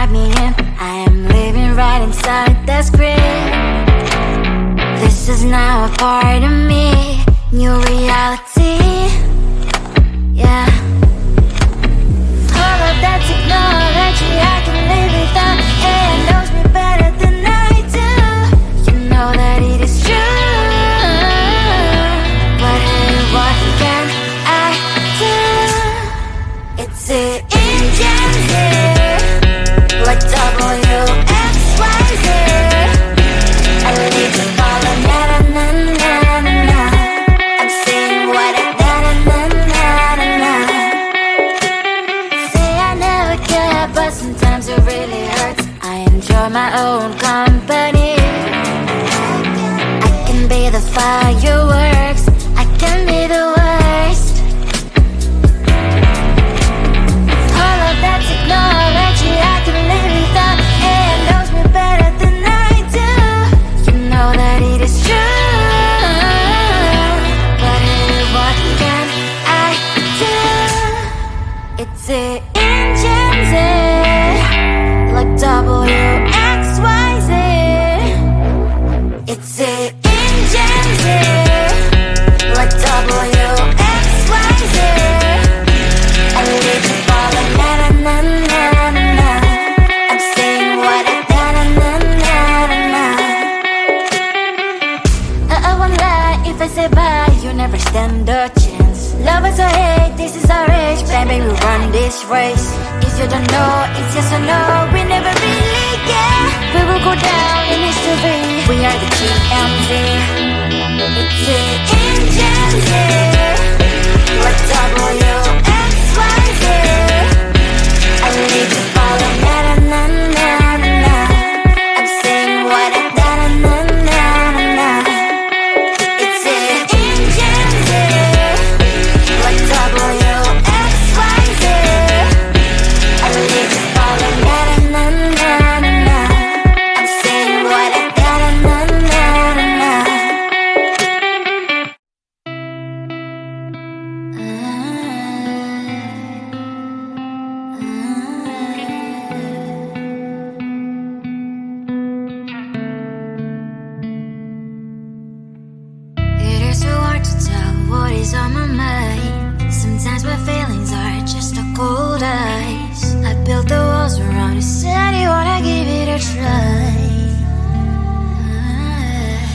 write me in. I am living right inside the script. This is now a part of me, new reality. Yeah. All of that technology I can live without. It knows me better than I do. You know that it is true. But hey, what can I do? It's the engines here, like WXYZ. I need to follow na-na-na-na-na. I'm saying what I na-na-na-na-na. Say I never care, but sometimes it really hurts. I enjoy my own company. I can be the fireworks, I can be the worst. All of that technology I can live without. It knows me better than I do. You know that it is true. But hey, what can I do? It's the engines like WXYZ. It's the engines like WXYZ. I need to follow na-na-na-na-na. I'm saying what I na-na-na-na-na. I won't lie if I say bye, you never stand a chance. Love is or hate, this is our age. Baby, we run this race. If you don't know, it's yes or no. We never really get. We will go down in history. We are the GMZ. It's the engines here, like WXYZ. I need to follow na-na-na-na-na. I'm saying what I na-na-na-na-na. It's the engines here, like WXYZ. I need to follow na-na-na-na-na. I'm saying what I na-na-na-na-na. It is so hard to tell what is on my mind. Sometimes my feelings are just a cold ice. I built the walls around the city, wanna give it a try.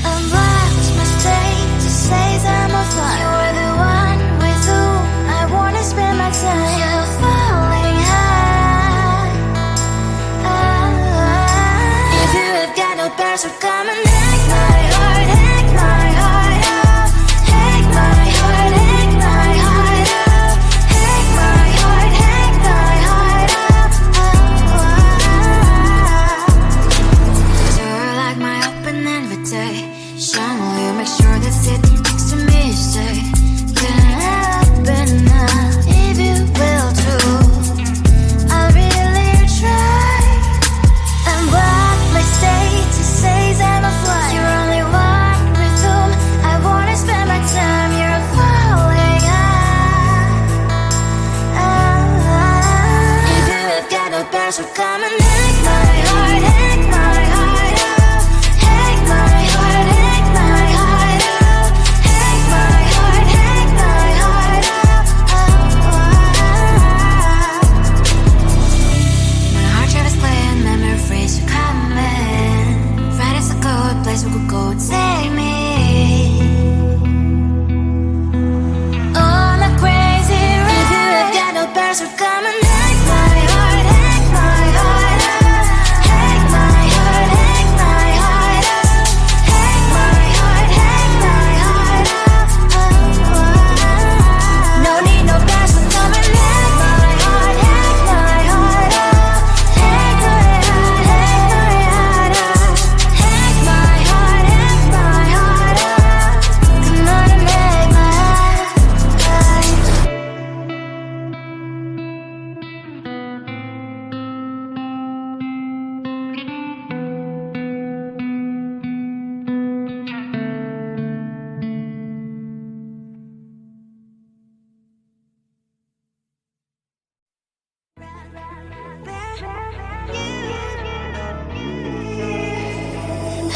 I'm lost, my state to say I'm a fly. You're the one with whom I wanna spend my time. You're falling high. If you have got no bears, so come and hack my heart, hack my heart out. Hack my heart, hack my heart out. Hack my heart, hack my heart out. You're like my open invitation. Will you make sure that sitting next to me is safe? Can happen now, if you will too. I'll really try. And what my state to say I'm a fly. You're only one with whom I wanna spend my time. You're falling high. If you have got no bears, so come and hack my heart, hack my heart out. Hack my heart, hack my heart out. Hack my heart, hack my heart out. My heart travels playing, memory freeze, you're coming. Right is a good place we could go, take me. On a crazy ride. If you have got no bears, so come and hack my heart, hack my heart out. Hack my heart, hack my heart out. Hack my heart, hack my heart out. No need no bears, so come and hack my heart, hack my heart out. Hack my heart, hack my heart out. Hack my heart, hack my heart out. Come on and make my heart.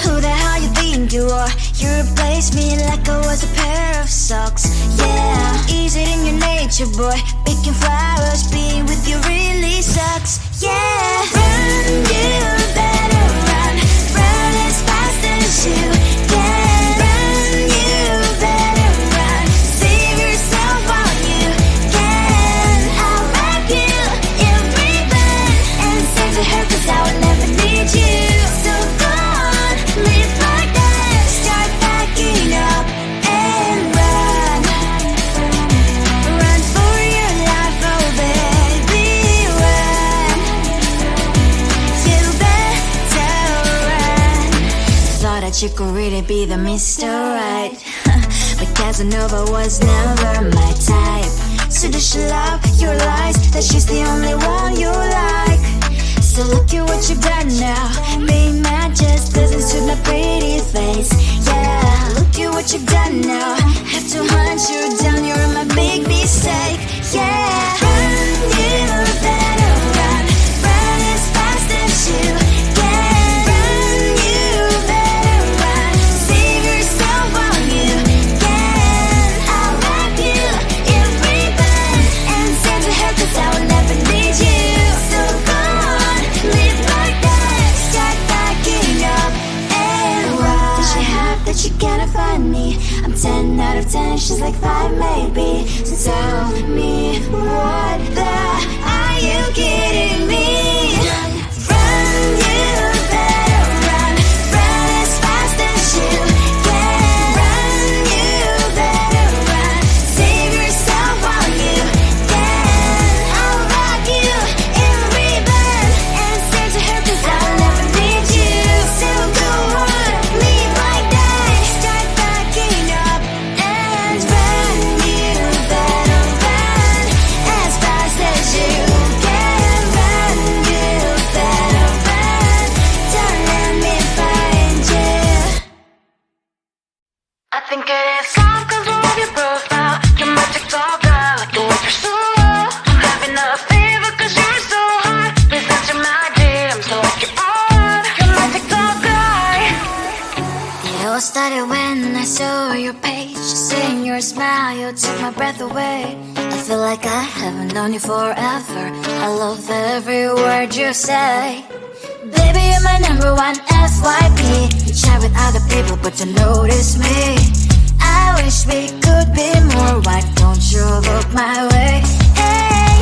Who the hell you think you are? You replaced me like I was a pair of socks. Yeah, is it in your nature, boy? Picking flowers, being with you really sucks. Yeah, run, you better run. Run as fast as you can. Run, you better run. Save yourself while you can. I'll wrap you in ribbon and send to her, 'cause I will never need you. So go on, live like that. Start packing up and run. Run for your life, oh baby, run. You better run. Thought that you could really be the Mr. Right, but Casanova was never my type. So does she love your lies, that she's the only one you like? So look at what you've done now. Being mad just doesn't suit my pretty face. Yeah, look at what you've done now. Have to hunt you down, you're my big mistake. Yeah, run, you better run. Run as fast as you can. Run, you better run. Save yourself while you can. I'll wrap you in ribbon and send to her, 'cause I will never need you. So go on, live like that. Start packing up and run. Does she have that she cannot find me? I'm 10 out of 10, she's like 5 maybe. So tell me, what the are you kidding me? Run, you better run. Run as fast as you can. Run, you better run. Save yourself while you can. I'll wrap you in ribbon and send to her, 'cause I will never need you. So go on, live like that. Start packing up and run. You better run as fast as you can. Run, you better run. Don't let me find you. I think it is soft 'cause I love your profile. You're my TikTok guy, like the way you're so low. I'm having a fever 'cause you're so hot. Please answer my DMs, so like you're on. You're my TikTok guy. It all started when I saw your page. Seeing your smile, you took my breath away. I feel like I haven't known you forever. I love every word you say. Baby, you're my number one FYP. You chat with other people, but you notice me. I wish we could be more. Why don't you look my way? Hey,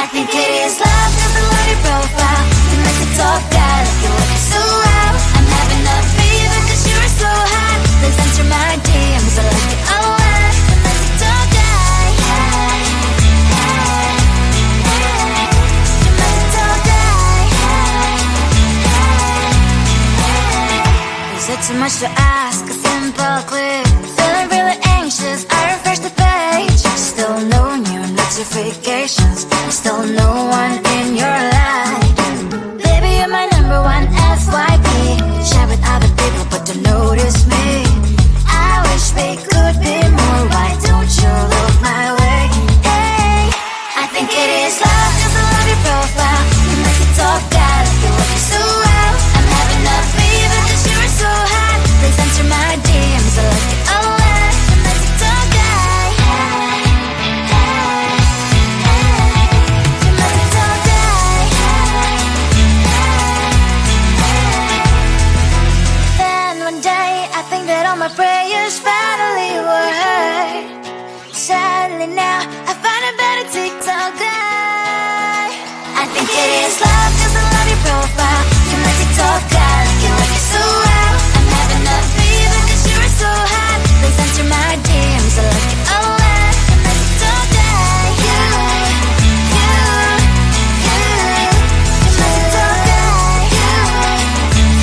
I think it is love 'cause I love your profile. You make it talk that you look so well. I'm having a fever 'cause you're so hot. Please answer my DMs, I like it a lot. You make it talk that. Hey, hey, hey. You make it talk that. Is it too much to ask? A simple click. Feeling really anxious, I refresh the page. Still no new notifications. Still no one in your life. Baby, you're my number one FYP. Chat with other people, but don't notice me. I wish we could be more. Why don't you look my way? Hey, I think it is love 'cause I love your profile. You make it talk that you look so well. I'm having a fever 'cause you're so hot. Please answer my DMs, I like it a lot. You make it talk that. Hey, hey, hey. You make it talk that. Hey, hey, hey. Then one day I think that all my prayers finally were heard. Sadly now I find a better TikTok guy. I think it is love 'cause I love your profile. You make it talk guy, you like it so well. I'm having a fever 'cause you're so hot. Please answer my DMs, I like it a lot. You make it talk guy, you, you, you. You make it talk guy, you,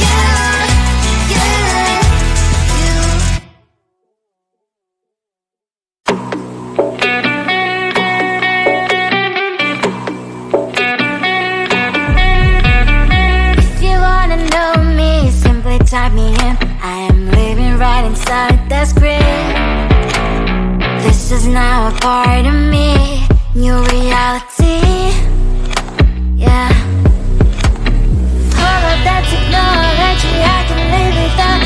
you, you, you. If you wanna know me, simply type me in. I am living right inside the screen. This is now a part of me, new reality. Yeah. All of that technology, I can live without.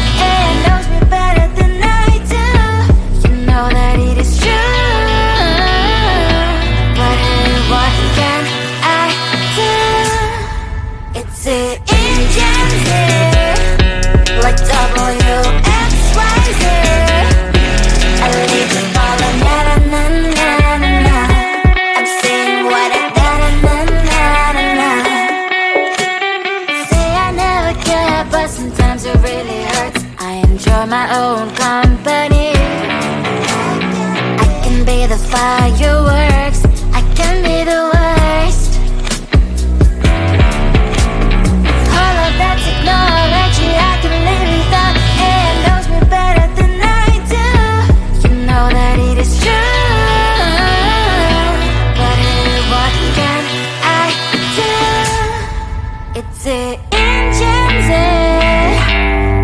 it in Gen Z,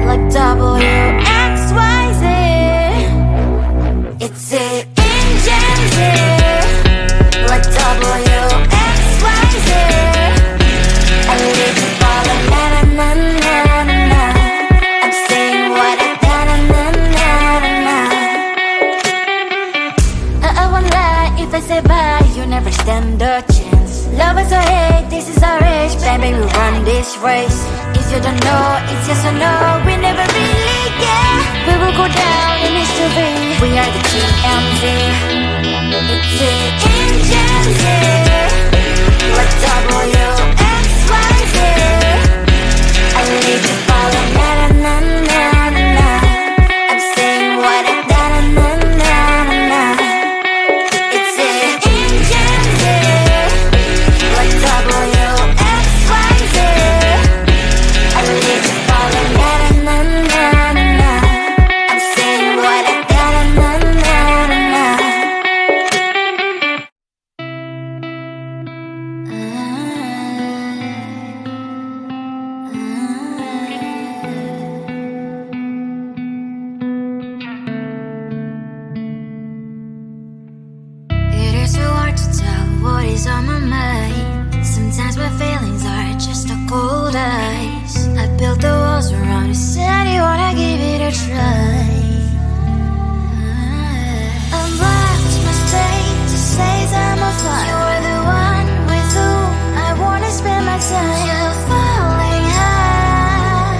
like WXYZ. It's it in Gen Z, like WXYZ. I live to follow na na na na na. I'm saying what I na na na na na. I won't lie if I say bye, you never stand a chance. Love us or hate, this is our age, baby, we run this race. If you don't know, it's yes or no, we never really get. We will go down in history, we are the TMZ. It's it in Gen Z, like WXYZ. I need to follow na na na na na. I'm saying what I na na na na na. It's it in Gen Z, like WXYZ. I need to follow na na na na na. I'm saying what I na na na na na. It is so hard to tell what is on my mind. Sometimes my feelings are just a cold ice. I built the walls around you, said you wanna give it a try. I'm watching my state to say I'm a fly. You're the one with whom I wanna spend my time. You're falling high.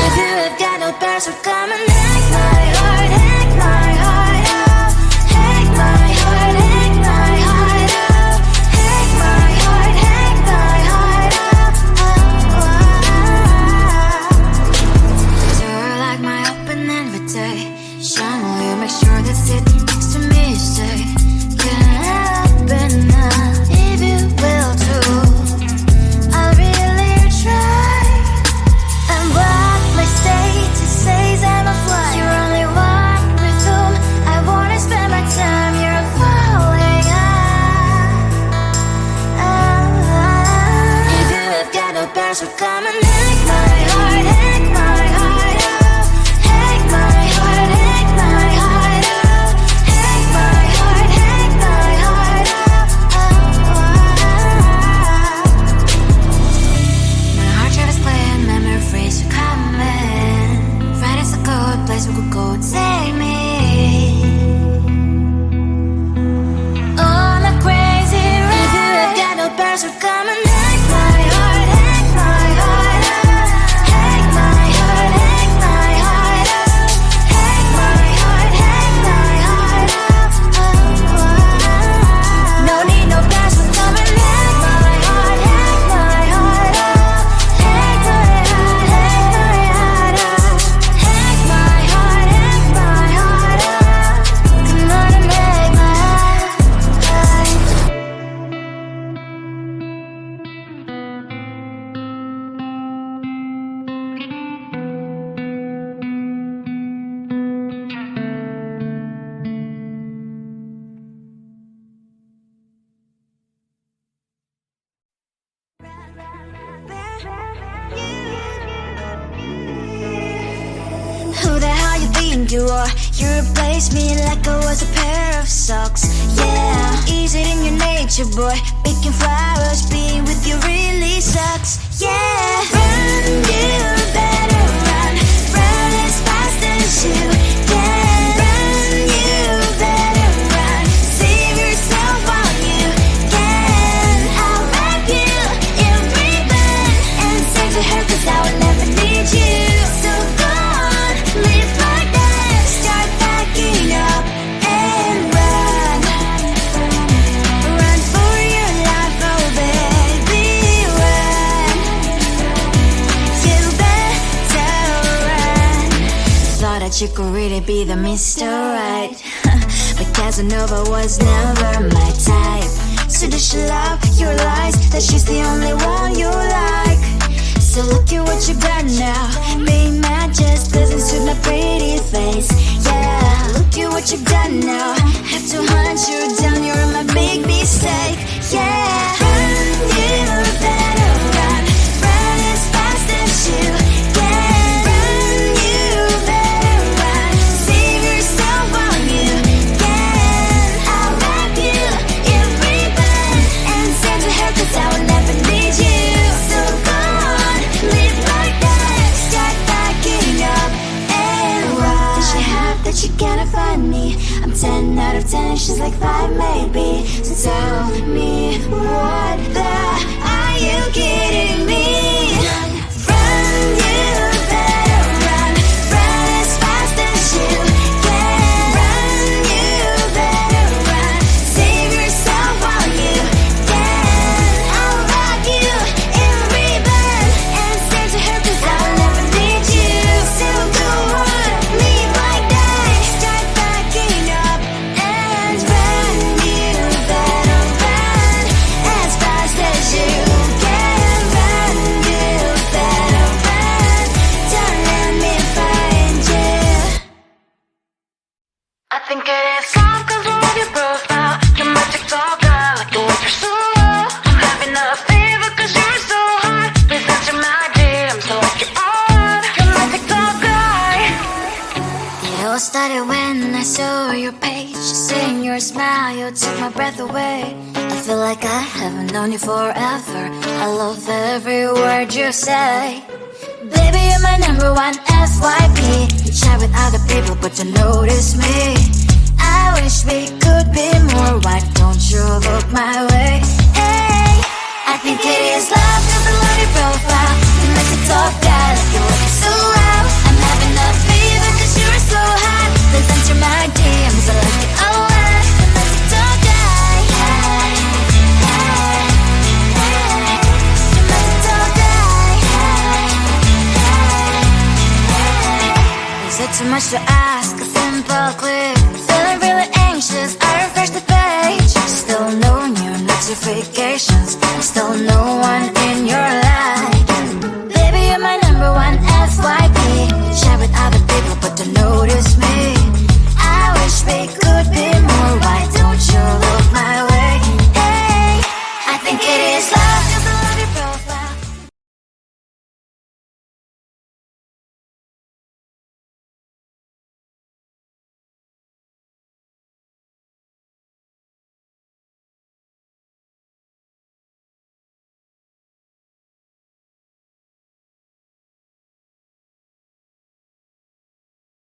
If you have got no bears, so come and hack my heart, hack my heart out. Hack my heart, hack my heart out. Hack my heart, hack my heart out. You're like my open invitation. Will you make sure that sitting next to me you stay? Can happen now, if you will too. I'll really try. And what my status says I'm a fly. You're only one with whom I wanna spend my time. You're falling high. If you have got no bears, so come and hack my heart, hack my heart out. Hack my heart, hack my heart out. Hack my heart, hack my heart out. My heart drive is clear, memory freeze, you're coming. Friday's a good place we could go, take me. On a crazy ride. If you have got no bears, so come and hack my heart, hack my heart out. Hack my heart, hack my heart out. Hack my heart, hack my heart out. No need no bears, so come and hack my heart, hack my heart out. Hack my heart, hack my heart out. Hack my heart, hack my heart out. Come on and make my heart. Who the hell you think you are? You replaced me like I was a pair of socks. Yeah, is it in your nature, boy? Picking flowers, being with you really sucks. Yeah, run, you better run. Run as fast as you can. Run, you better run. Save yourself while you can. I'll wrap you in ribbon and send to her, 'cause I will never need you. So go on, live like that. Start packing up and run. Run for your life, oh baby, run. You better run. Thought that you could really be the Mr. Right. But Casanova was never my type. So does she love your lies, that she's the only one you like? So look at what you got now. Being mad just doesn't suit my pretty face. Yeah, look at what you got now. Have to hunt you down, you're my big mistake. Yeah, run, you feel like I haven't known you forever. I love every word you say. Baby, you're my number one FYP. You chat with other people, but you notice me. I wish we could be more. Why don't you look my way? Hey, I think it is love, cause I love your profile. You make it talk guy, like you're looking so loud. I'm having a fever, cause you're so hot. Please answer my DMs, I like it a lot. You make it talk guy. Hey, hey, hey. You make it talk guy. Hey, hey, hey. Is it too much to ask? A simple click. Feeling really anxious, I refresh the page. Still no new notification.